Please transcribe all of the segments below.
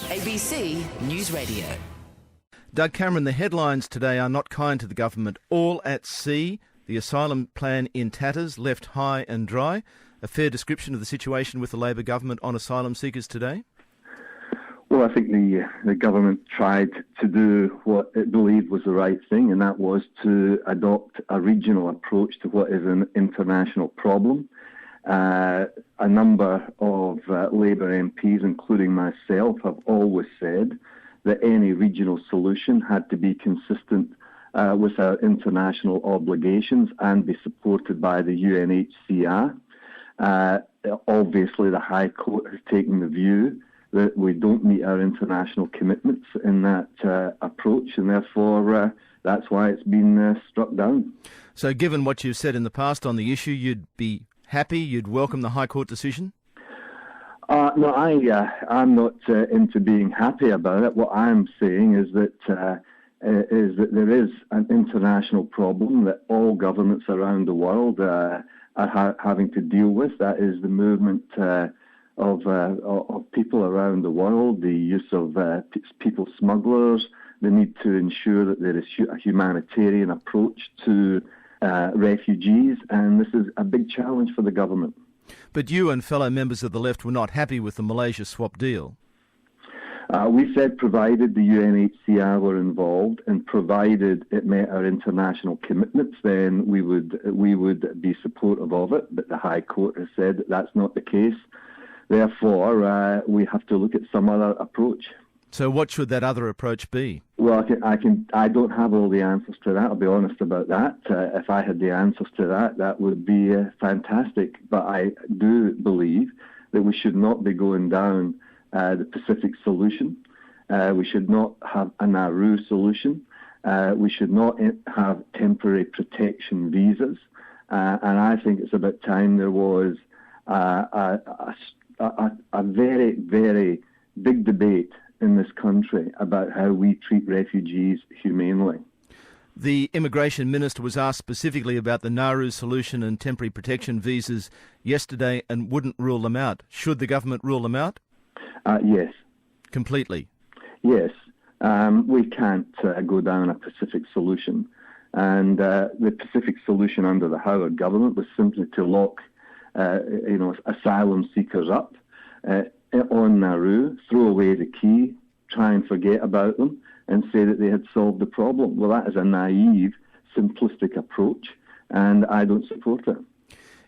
ABC News Radio. Doug Cameron, the headlines today are not kind to the government. All at sea, the asylum plan in tatters, left high and dry. A fair description of the situation with the Labor government on asylum seekers today? Well, I think the government tried to do what it believed was the right thing, and that was to adopt a regional approach to what is an international problem. A number of Labour MPs, including myself, have always said that any regional solution had to be consistent with our international obligations and be supported by the UNHCR. Obviously, the High Court has taken the view that we don't meet our international commitments in that approach, and therefore that's why it's been struck down. So given what you've said in the past on the issue, you'd be happy, you'd welcome the High Court decision? No, I'm not into being happy about it. What I'm saying is that there is an international problem that all governments around the world are having to deal with. That is the movement of people around the world, the use of people smugglers, the need to ensure that there is a humanitarian approach to refugees, and this is a big challenge for the government. But you and fellow members of the left were not happy with the Malaysia swap deal. We said provided the UNHCR were involved and provided it met our international commitments, then we would be supportive of it. But the High Court has said that that's not the case. Therefore, we have to look at some other approach. So what should that other approach be? Well, I don't have all the answers to that. I'll be honest about that. If I had the answers to that, that would be fantastic. But I do believe that we should not be going down the Pacific solution. We should not have a Nauru solution. We should not have temporary protection visas. And I think it's about time there was a very, very big debate in this country about how we treat refugees humanely. The Immigration Minister was asked specifically about the Nauru solution and temporary protection visas yesterday and wouldn't rule them out. Should the government rule them out? Yes. Completely? Yes. We can't go down a Pacific solution. And the Pacific solution under the Howard government was simply to lock asylum seekers up on Nauru, throw away the key, try and forget about them, and say that they had solved the problem. Well, that is a naive, simplistic approach, and I don't support it.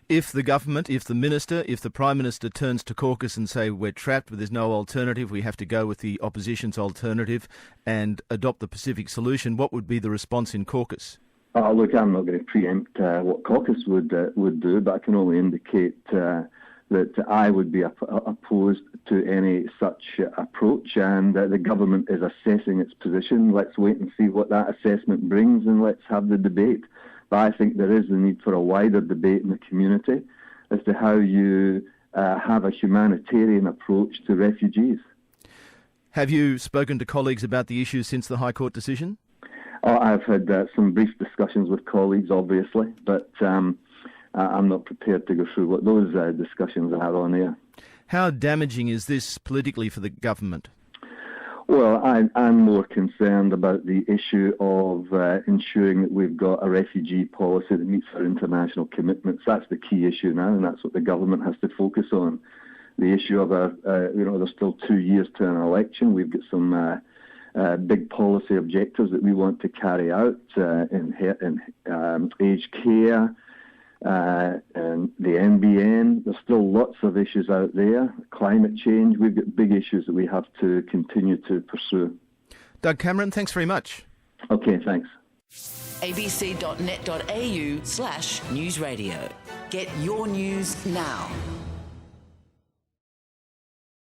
If the government, if the Minister, if the Prime Minister turns to caucus and say we're trapped, there's no alternative, we have to go with the opposition's alternative and adopt the Pacific solution, what would be the response in caucus? Look, I'm not going to preempt what caucus would do, but I can only indicate that I would be opposed to any such approach, and the government is assessing its position. Let's wait and see what that assessment brings, and let's have the debate. But I think there is the need for a wider debate in the community as to how you have a humanitarian approach to refugees. Have you spoken to colleagues about the issue since the High Court decision? I've had some brief discussions with colleagues, obviously, but I'm not prepared to go through what those discussions are on air. How damaging is this politically for the government? Well, I'm more concerned about the issue of ensuring that we've got a refugee policy that meets our international commitments. That's the key issue now, and that's what the government has to focus on. The issue of there's still 2 years to an election. We've got some big policy objectives that we want to carry out in aged care, and the NBN. There's still lots of issues out there. Climate change, we've got big issues that we have to continue to pursue. Doug Cameron, thanks very much. Okay, thanks. abc.net.au/newsradio. Get your news now.